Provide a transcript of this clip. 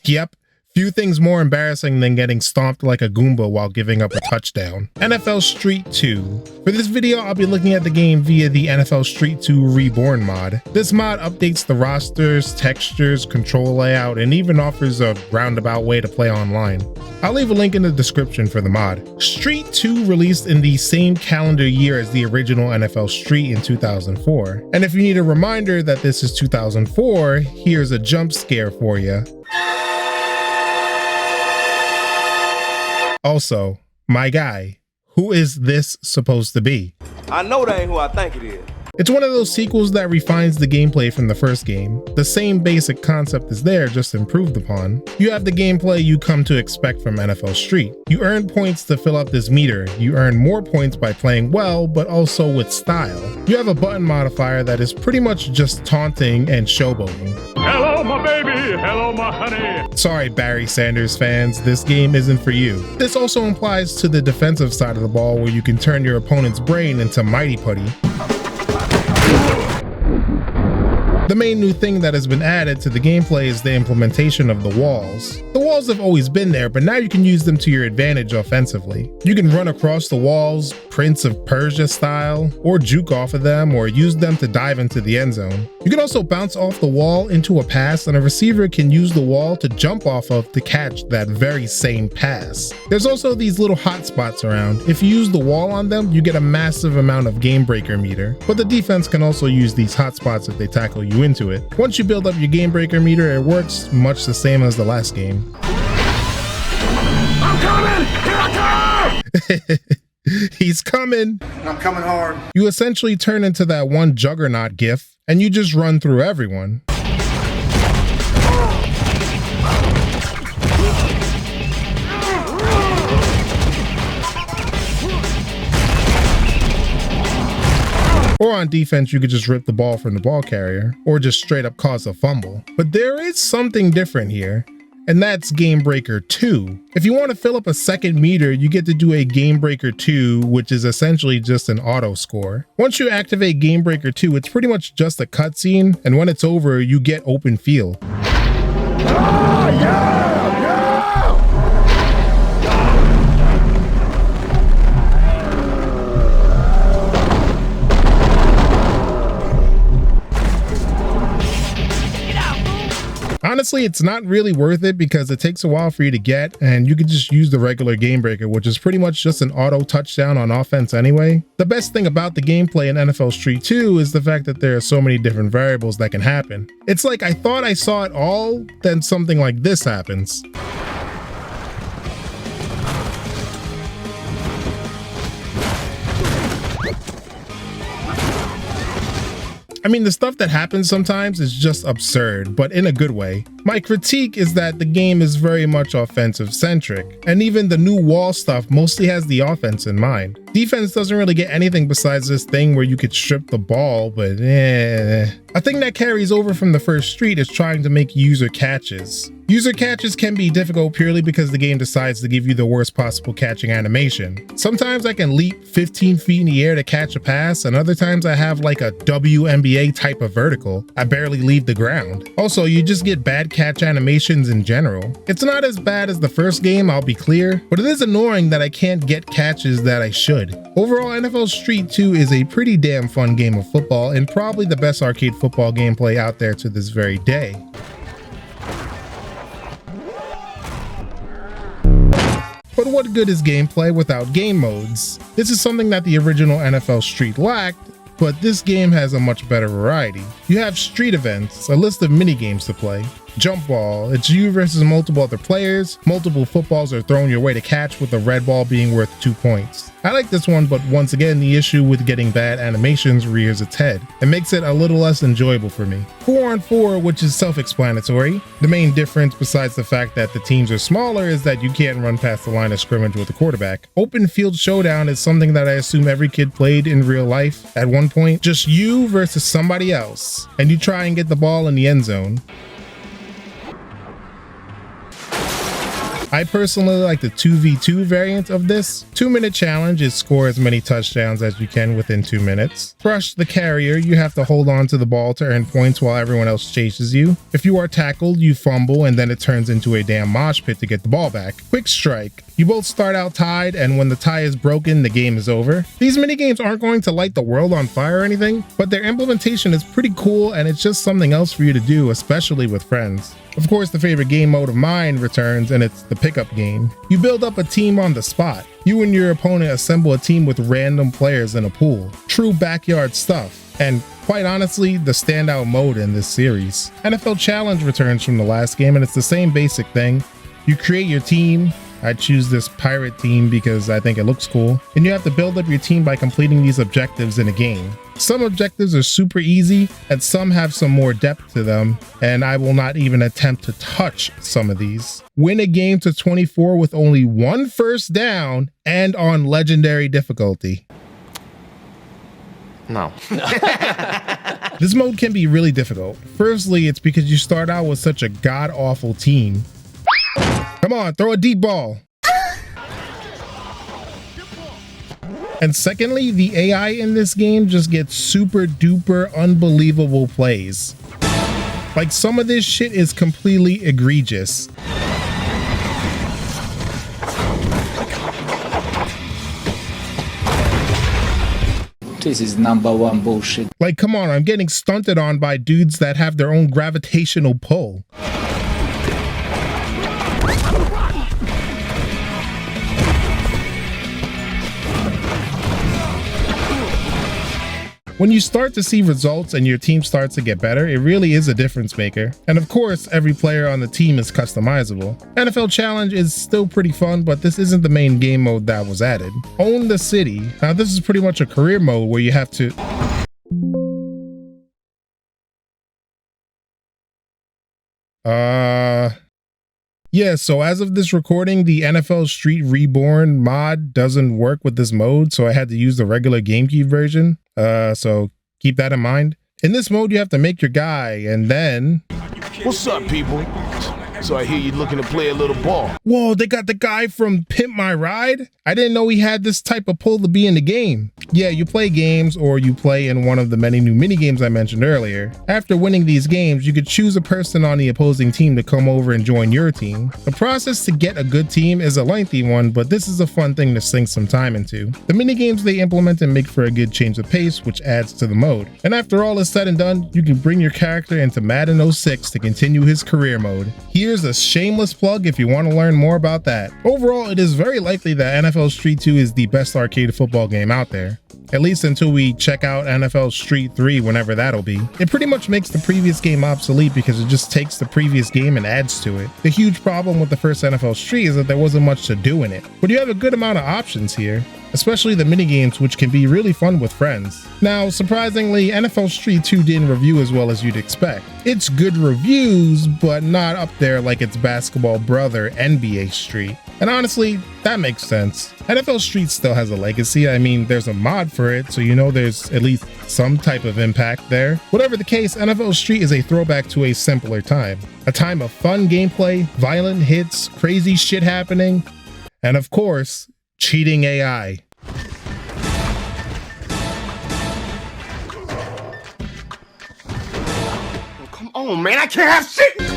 Yep. Few things more embarrassing than getting stomped like a Goomba while giving up a touchdown. NFL Street 2. For this video, I'll be looking at the game via the NFL Street 2 Reborn mod. This mod updates the rosters, textures, control layout, and even offers a roundabout way to play online. I'll leave a link in the description for the mod. Street 2 released in the same calendar year as the original NFL Street in 2004. And if you need a reminder that this is 2004, here's a jump scare for you. Also, my guy, who is this supposed to be? I know that ain't who I think it is. It's one of those sequels that refines the gameplay from the first game. The same basic concept is there, just improved upon. You have the gameplay you come to expect from NFL Street. You earn points to fill up this meter. You earn more points by playing well, but also with style. You have a button modifier that is pretty much just taunting and showboating. Hello, my baby. Hello, my honey. Sorry, Barry Sanders fans, this game isn't for you. This also applies to the defensive side of the ball where you can turn your opponent's brain into Mighty Putty. The main new thing that has been added to the gameplay is the implementation of the walls. The walls have always been there, but now you can use them to your advantage offensively. You can run across the walls, Prince of Persia style, or juke off of them, or use them to dive into the end zone. You can also bounce off the wall into a pass, and a receiver can use the wall to jump off of to catch that very same pass. There's also these little hot spots around. If you use the wall on them, you get a massive amount of Gamebreaker meter, but the defense can also use these hot spots if they tackle you into it. Once you build up your Gamebreaker meter, it works much the same as the last game. I'm coming! Here I come! He's coming! I'm coming hard. You essentially turn into that one Juggernaut gif, and you just run through everyone. Or on defense, you could just rip the ball from the ball carrier, or just straight up cause a fumble. But there is something different here, and that's Gamebreaker 2. If you want to fill up a second meter, you get to do a Gamebreaker 2, which is essentially just an auto score. Once you activate Gamebreaker 2, it's pretty much just a cutscene, and when it's over, you get open field. Ah, yeah! Honestly, it's not really worth it because it takes a while for you to get, and you can just use the regular Gamebreaker, which is pretty much just an auto touchdown on offense anyway. The best thing about the gameplay in NFL Street 2 is the fact that there are so many different variables that can happen. It's like I thought I saw it all, then something like this happens. I mean, the stuff that happens sometimes is just absurd, but in a good way. My critique is that the game is very much offensive centric, and even the new wall stuff mostly has the offense in mind. Defense doesn't really get anything besides this thing where you could strip the ball, but A thing that carries over from the first Street is trying to make user catches. User catches can be difficult purely because the game decides to give you the worst possible catching animation. Sometimes I can leap 15 feet in the air to catch a pass, and other times I have like a WNBA type of vertical. I barely leave the ground. Also, you just get bad catch animations in general. It's not as bad as the first game, I'll be clear, but it is annoying that I can't get catches that I should. Overall, NFL Street 2 is a pretty damn fun game of football, and probably the best arcade football gameplay out there to this very day. But what good is gameplay without game modes? This is something that the original NFL Street lacked, but this game has a much better variety. You have street events, a list of mini games to play. Jump ball, it's you versus multiple other players. Multiple footballs are thrown your way to catch, with the red ball being worth 2 points. I like this one, but once again, the issue with getting bad animations rears its head. It makes it a little less enjoyable for me. 4-on-4, which is self-explanatory. The main difference, besides the fact that the teams are smaller, is that you can't run past the line of scrimmage with the quarterback. Open field showdown is something that I assume every kid played in real life at one point. Just you versus somebody else, and you try and get the ball in the end zone. I personally like the 2v2 variant of this. 2-minute challenge is score as many touchdowns as you can within 2 minutes. Crush the carrier, you have to hold on to the ball to earn points while everyone else chases you. If you are tackled, you fumble and then it turns into a damn mosh pit to get the ball back. Quick strike. You both start out tied, and when the tie is broken, the game is over. These minigames aren't going to light the world on fire or anything, but their implementation is pretty cool and it's just something else for you to do, especially with friends. Of course, the favorite game mode of mine returns, and it's the pickup game. You build up a team on the spot. You and your opponent assemble a team with random players in a pool. True backyard stuff, and quite honestly, the standout mode in this series. NFL Challenge returns from the last game, and it's the same basic thing. You create your team. I choose this pirate team because I think it looks cool. And you have to build up your team by completing these objectives in a game. Some objectives are super easy and some have some more depth to them, and I will not even attempt to touch some of these. Win a game to 24 with only 1 first down and on legendary difficulty. No. This mode can be really difficult. Firstly, it's because you start out with such a god-awful team. Come on, throw a deep ball. And secondly, the AI in this game just gets super duper unbelievable plays. Like, some of this shit is completely egregious. This is #1 bullshit. Like, come on, I'm getting stunted on by dudes that have their own gravitational pull. When you start to see results and your team starts to get better, it really is a difference maker. And of course, every player on the team is customizable. NFL Challenge is still pretty fun, but this isn't the main game mode that was added. Own the City. Now, this is pretty much a career mode where you have to... Yeah, so as of this recording, the NFL Street Reborn mod doesn't work with this mode, so I had to use the regular GameCube version. So keep that in mind. In this mode, you have to make your guy, and then... What's up, people? So I hear you looking to play a little ball. Whoa, they got the guy from Pimp My Ride? I didn't know he had this type of pull to be in the game. Yeah, you play games, or you play in one of the many new mini games I mentioned earlier. After winning these games, you could choose a person on the opposing team to come over and join your team. The process to get a good team is a lengthy one, but this is a fun thing to sink some time into. The mini games they implement and make for a good change of pace, which adds to the mode. And after all is said and done, you can bring your character into Madden 06 to continue his career mode. Here's a shameless plug if you want to learn more about that. Overall, it is very likely that NFL Street 2 is the best arcade football game out there. At least until we check out NFL Street 3, whenever that'll be. It pretty much makes the previous game obsolete because it just takes the previous game and adds to it. The huge problem with the first NFL Street is that there wasn't much to do in it, but you have a good amount of options here, especially the minigames, which can be really fun with friends. Now, surprisingly, NFL Street 2 didn't review as well as you'd expect. It's good reviews, but not up there like its basketball brother, NBA Street. And honestly, that makes sense. NFL Street still has a legacy. I mean, there's a mod for it, so you know there's at least some type of impact there. Whatever the case, NFL Street is a throwback to a simpler time. A time of fun gameplay, violent hits, crazy shit happening, and of course, cheating AI. Come on, man, I can't have shit!